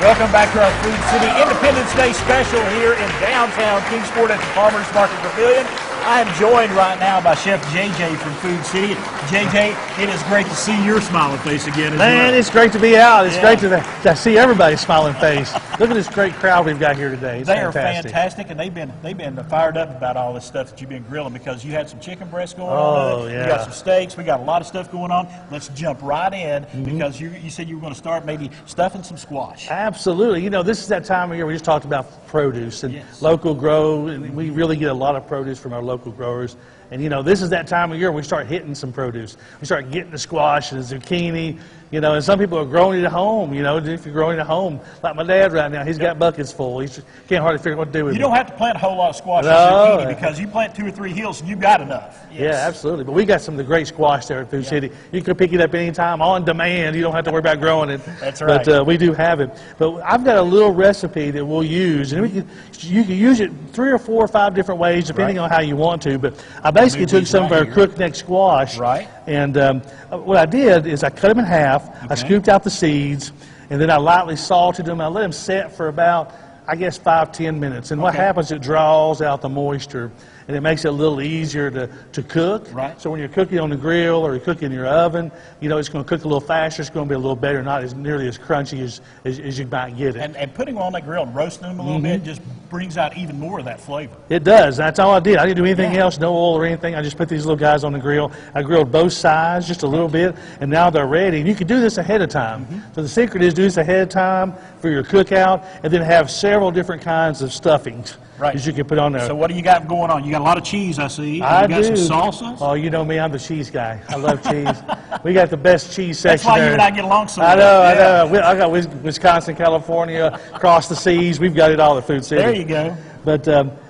Welcome back to our Food City Independence Day special here in downtown Kingsport at the Farmers Market Pavilion. I am joined right now by Chef JJ from Food City. JJ, it is great to see your smiling face again. Man, it's great to be out. It's great to see everybody's smiling face. Look at this great crowd we've got here today. It's fantastic. Are fantastic, and they've been fired up about all this stuff that you've been grilling because you had some chicken breasts going on. Yeah. You got some steaks. We got a lot of stuff going on. Let's jump right in because you said you were going to start maybe stuffing some squash. Absolutely. You know, this is that time of year we just talked about produce and local grow, and we really get a lot of produce from our local growers. And, you know, this is that time of year we start hitting some produce. We start getting the squash and the zucchini, you know, and some people are growing it at home, you know, if you're growing it at home. Like my dad right now, he's got buckets full. He can't hardly figure out what to do with it. You don't have to plant a whole lot of squash and zucchini because you plant 2 or 3 hills and you've got enough. Yes. Yeah, absolutely. But we got some of the great squash there at Food City. You can pick it up anytime, on demand. You don't have to worry about growing it. That's right. But we do have it. But I've got a little recipe that we'll use, and you can use it 3 or 4 or 5 different ways depending on how you want to. But I basically took some of our cooked neck squash, and what I did is I cut them in half. I scooped out the seeds, and then I lightly salted them. I let them set for about, I guess, 5-10 minutes. And what happens, it draws out the moisture, and it makes it a little easier to cook. So when you're cooking on the grill or you're cooking in your oven, you know, it's going to cook a little faster. It's going to be a little better, not as nearly as crunchy as you might get it. And putting them on that grill and roasting them a little bit just brings out even more of that flavor. It does. That's all I did. I didn't do anything else, no oil or anything. I just put these little guys on the grill. I grilled both sides just a little bit, and now they're ready. And you can do this ahead of time. So the secret is do this ahead of time for your cookout, and then have several different kinds of stuffings that you can put on there. So what do you got going on? You got a lot of cheese, I see. You got some salsas? Oh, you know me, I'm the cheese guy. I love cheese. We got the best cheese section there. That's why you and I get along so well. I know. I got Wisconsin, California, across the seas. We've got it all at Food City. There you go. But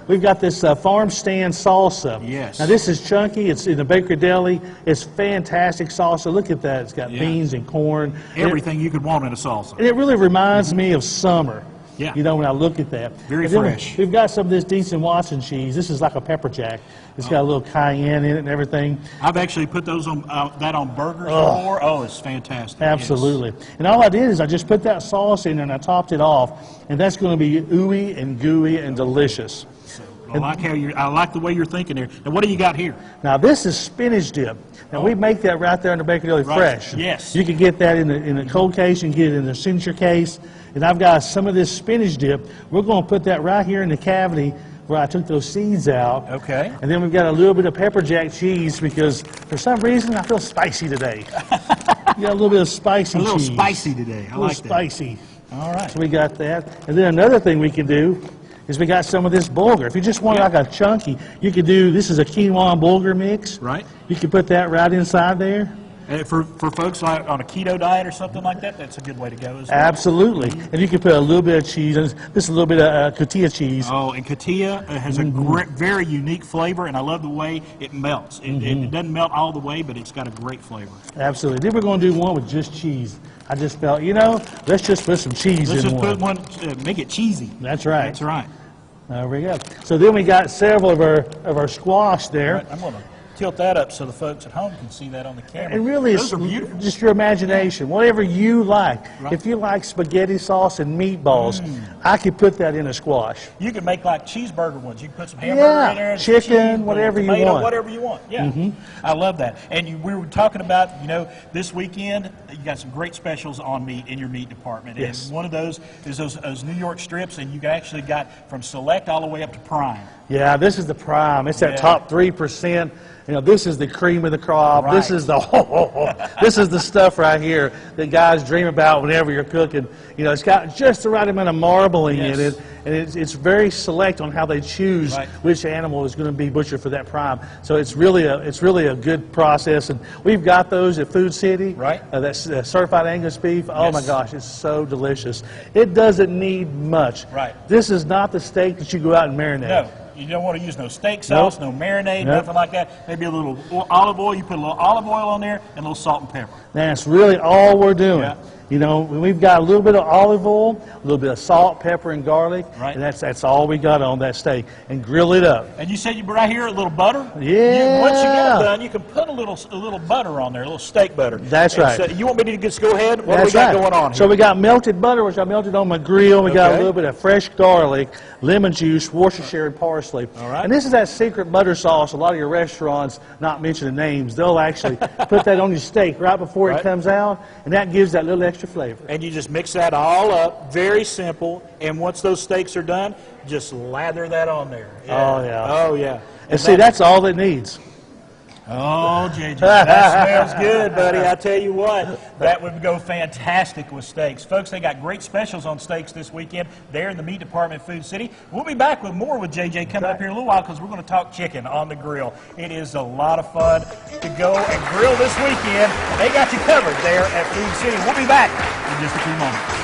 we've got this farm stand salsa. Yes. Now this is chunky. It's in the bakery deli. It's fantastic salsa. Look at that. It's got beans and corn. Everything you could want in a salsa. And it really reminds me of summer. Yeah. You know, when I look at that. Very fresh. We've got some of this decent Watson cheese. This is like a pepper jack. It's got a little cayenne in it and everything. I've actually put those on that on burgers before. Oh, it's fantastic. Absolutely. Yes. And all I did is I just put that sauce in there and I topped it off. And that's going to be ooey and gooey and delicious. I like the way you're thinking here. And what do you got here? Now this is spinach dip. Now we make that right there in the bakery deli fresh. Yes. You can get that in a cold case. You can get it in a signature case. And I've got some of this spinach dip. We're going to put that right here in the cavity where I took those seeds out. Okay. And then we've got a little bit of pepper jack cheese because for some reason I feel spicy today. You got a little bit of spicy cheese. A little spicy today. I like that. Spicy. All right. So we got that. And then another thing we can do is we got some of this bulgur. If you just want like a chunky, you could do, this is a quinoa and bulgur mix. Right. You can put that right inside there. And for folks like on a keto diet or something like that, that's a good way to go as well. Absolutely. And you can put a little bit of cheese, and just a little bit of cotija cheese. Oh, and cotija has a very unique flavor, and I love the way it melts. It doesn't melt all the way, but it's got a great flavor. Absolutely. Then we're going to do one with just cheese. I just felt, you know, let's just put some cheese in one. Let's just put one, make it cheesy. That's right. That's right. There we go. So then we got several of our squash there. Right, I'm going to tilt that up so the folks at home can see that on the camera. And really, those are beautiful. Just your imagination, whatever you like. Right. If you like spaghetti sauce and meatballs, I could put that in a squash. You can make like cheeseburger ones. You can put some hamburger in there, chicken, cheese, whatever tomato, you want. Whatever you want. Yeah, I love that. And we were talking about, you know, this weekend you got some great specials on meat in your meat department. Yes. And one of those is those New York strips, and you actually got from select all the way up to prime. Yeah, this is the prime. It's that top 3%. You know, this is the cream of the crop. Right. This is this is the stuff right here that guys dream about whenever you're cooking. You know, it's got just the right amount of marbling in it, and it's very select on how they choose which animal is going to be butchered for that prime. So it's really a good process, and we've got those at Food City. Right. That's certified Angus beef. Oh my gosh, it's so delicious. It doesn't need much. Right. This is not the steak that you go out and marinate. No. You don't want to use no steak sauce, no marinade, nothing like that. Maybe a little olive oil. You put a little olive oil on there and a little salt and pepper. That's really all we're doing. You know, we've got a little bit of olive oil, a little bit of salt, pepper, and garlic, right. and that's all we got on that steak. And grill it up. And you said you right here a little butter. Yeah. Once you get it done, you can put a little butter on there, a little steak butter. That's right. So you want me to just go ahead? What That's do we got right. going on here? So we got melted butter, which I melted on my grill. We got a Okay. little bit of fresh garlic, lemon juice, Worcestershire, and parsley. All right. And this is that secret butter sauce. A lot of your restaurants, not mentioning names, they'll actually put that on your steak right before it comes out, and that gives that little extra flavor. And you just mix that all up, very simple. And once those steaks are done, just lather that on there. Yeah. Oh, yeah. Oh, yeah. And see, that's all it needs. Oh, JJ, that smells good, buddy. I tell you what, that would go fantastic with steaks. Folks, they got great specials on steaks this weekend there in the meat department, Food City. We'll be back with more with JJ coming up here in a little while because we're going to talk chicken on the grill. It is a lot of fun to go and grill this weekend. They got you covered there at Food City. We'll be back in just a few moments.